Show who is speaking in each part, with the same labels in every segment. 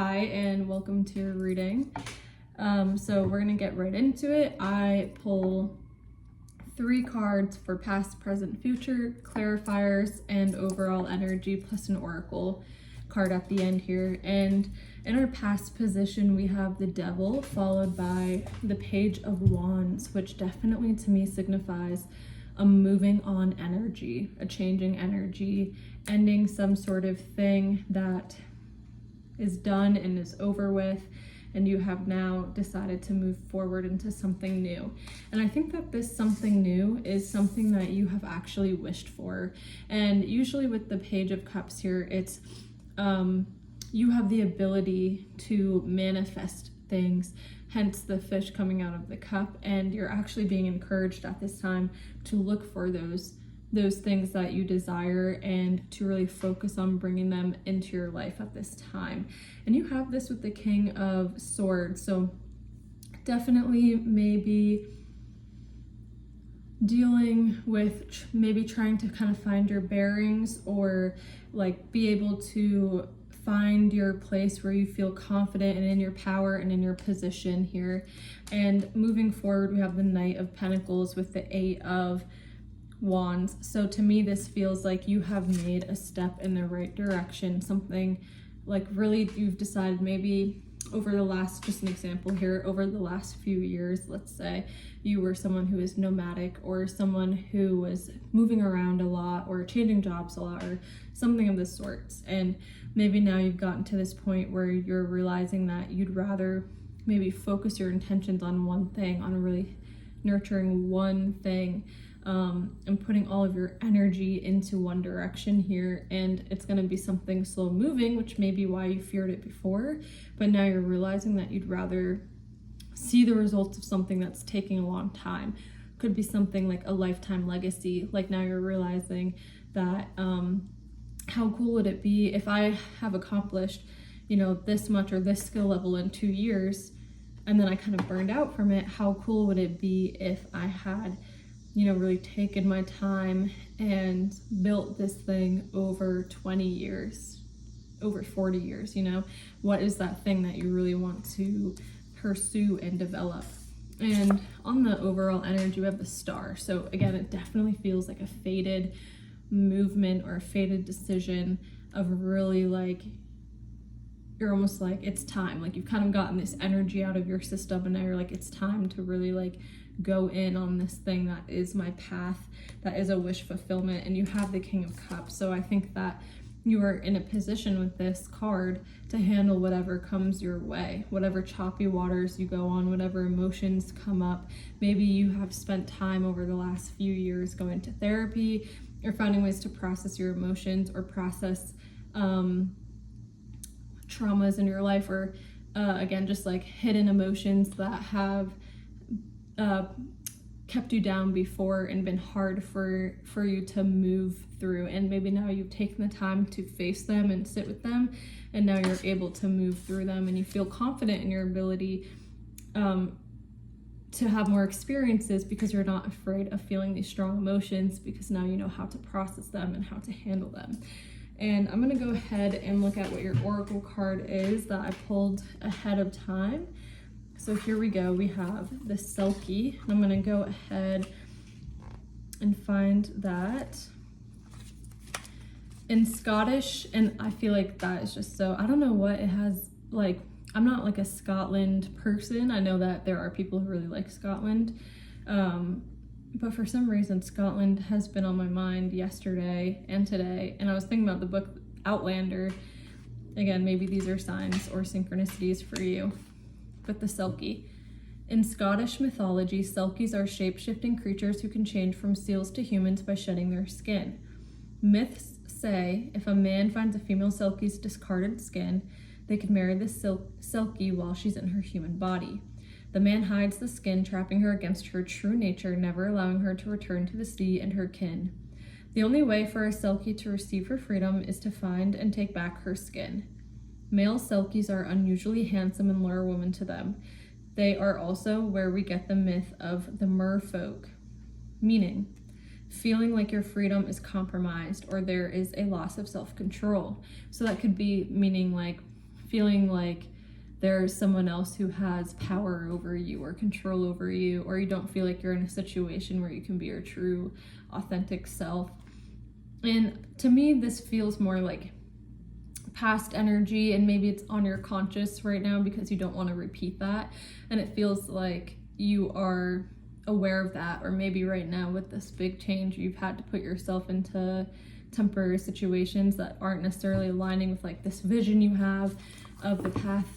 Speaker 1: Hi, and welcome to your reading. So we're gonna get right into it. I pull 3 cards for past, present, future, clarifiers, and overall energy, plus an oracle card at the end here. And in our past position, we have the Devil, followed by the Page of Wands, which definitely to me signifies a moving on energy, a changing energy, ending some sort of thing that is done and is over with, and you have now decided to move forward into something new. And I think that this something new is something that you have actually wished for. And usually with the Page of Cups here, it's you have the ability to manifest things, hence the fish coming out of the cup, and you're actually being encouraged at this time to look for those things that you desire and to really focus on bringing them into your life at this time. And you have this with the King of Swords, so definitely maybe dealing with maybe trying to kind of find your bearings, or like be able to find your place where you feel confident and in your power and in your position here. And moving forward, we have the Knight of Pentacles with the 8 of Wands. So to me, this feels like you have made a step in the right direction, something like really you've decided maybe over the last, just an example here, over the last few years, let's say you were someone who is nomadic, or someone who was moving around a lot or changing jobs a lot or something of the sorts. And maybe now you've gotten to this point where you're realizing that you'd rather maybe focus your intentions on one thing, on really nurturing one thing, and putting all of your energy into one direction here. And it's going to be something slow moving, which may be why you feared it before, but now you're realizing that you'd rather see the results of something that's taking a long time. Could be something like a lifetime legacy. Like now you're realizing that how cool would it be if I have accomplished, this much or this skill level in 2 years, and then I kind of burned out from it. How cool would it be if I had really taken my time and built this thing over 20 years, over 40 years, What is that thing that you really want to pursue and develop? And on the overall energy, we have the Star. So again, it definitely feels like a fated movement or a fated decision of really like, you're almost like, it's time. Like you've kind of gotten this energy out of your system, and now you're like, it's time to really like go in on this thing that is my path, that is a wish fulfillment. And you have the King of Cups. So I think that you are in a position with this card to handle whatever comes your way, whatever choppy waters you go on, whatever emotions come up. Maybe you have spent time over the last few years going to therapy, or finding ways to process your emotions, or process traumas in your life, or again, just like hidden emotions that have kept you down before and been hard for you to move through. And maybe now you've taken the time to face them and sit with them, and now you're able to move through them, and you feel confident in your ability to have more experiences, because you're not afraid of feeling these strong emotions, because now you know how to process them and how to handle them. And I'm going to go ahead and look at what your oracle card is that I pulled ahead of time. So here we go. We have the Selkie. I'm going to go ahead and find that in Scottish, and I feel like that is just so, I don't know what it has, like, I'm not like a Scotland person. I know that there are people who really like Scotland, but for some reason Scotland has been on my mind yesterday and today, and I was thinking about the book Outlander. Again, maybe these are signs or synchronicities for you. But the Selkie. In Scottish mythology, Selkies are shape-shifting creatures who can change from seals to humans by shedding their skin. Myths say if a man finds a female Selkie's discarded skin, they can marry the Selkie while she's in her human body. The man hides the skin, trapping her against her true nature, never allowing her to return to the sea and her kin. The only way for a Selkie to receive her freedom is to find and take back her skin. Male Selkies are unusually handsome and lure women to them. They are also where we get the myth of the merfolk, meaning feeling like your freedom is compromised or there is a loss of self-control. So that could be meaning like feeling like there's someone else who has power over you or control over you, or you don't feel like you're in a situation where you can be your true, authentic self. And to me, this feels more like past energy, and maybe it's on your conscious right now because you don't want to repeat that. And it feels like you are aware of that, or maybe right now with this big change, you've had to put yourself into temporary situations that aren't necessarily aligning with like this vision you have of the path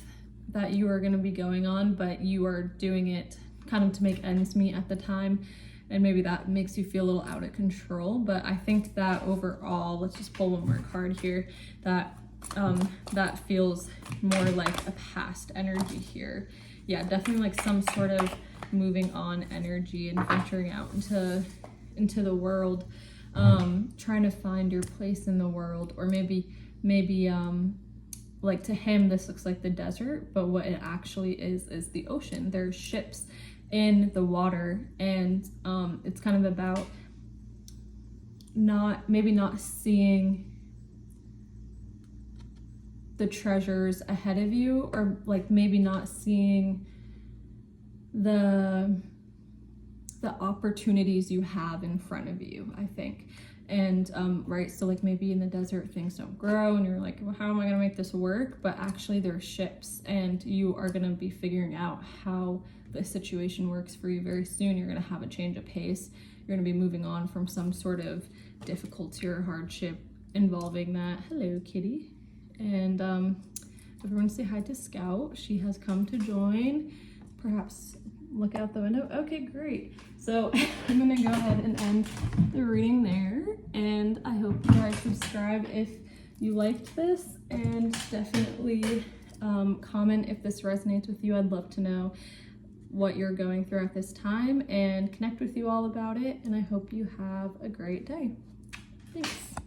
Speaker 1: that you are going to be going on, but you are doing it kind of to make ends meet at the time, and maybe that makes you feel a little out of control. But I think that overall, let's just pull one more card here, that that feels more like a past energy here. Yeah, definitely like some sort of moving on energy and venturing out into the world, trying to find your place in the world. Or maybe like to him this looks like the desert, but what it actually is the ocean. There's ships in the water, and it's kind of about not seeing the treasures ahead of you, or like maybe not seeing the opportunities you have in front of you, I think. And right, so like maybe in the desert things don't grow and you're like, well, how am I gonna make this work? But actually there's ships, and you are gonna be figuring out how the situation works for you very soon. You're gonna have a change of pace. You're gonna be moving on from some sort of difficulty or hardship involving that. Hello, kitty. And everyone say hi to Scout. She has come to join. Perhaps look out the window. Okay, great. So I'm gonna go ahead and end the reading there, and I hope you guys subscribe if you liked this, and definitely comment if this resonates with you. I'd love to know what you're going through at this time and connect with you all about it, and I hope you have a great day. Thanks.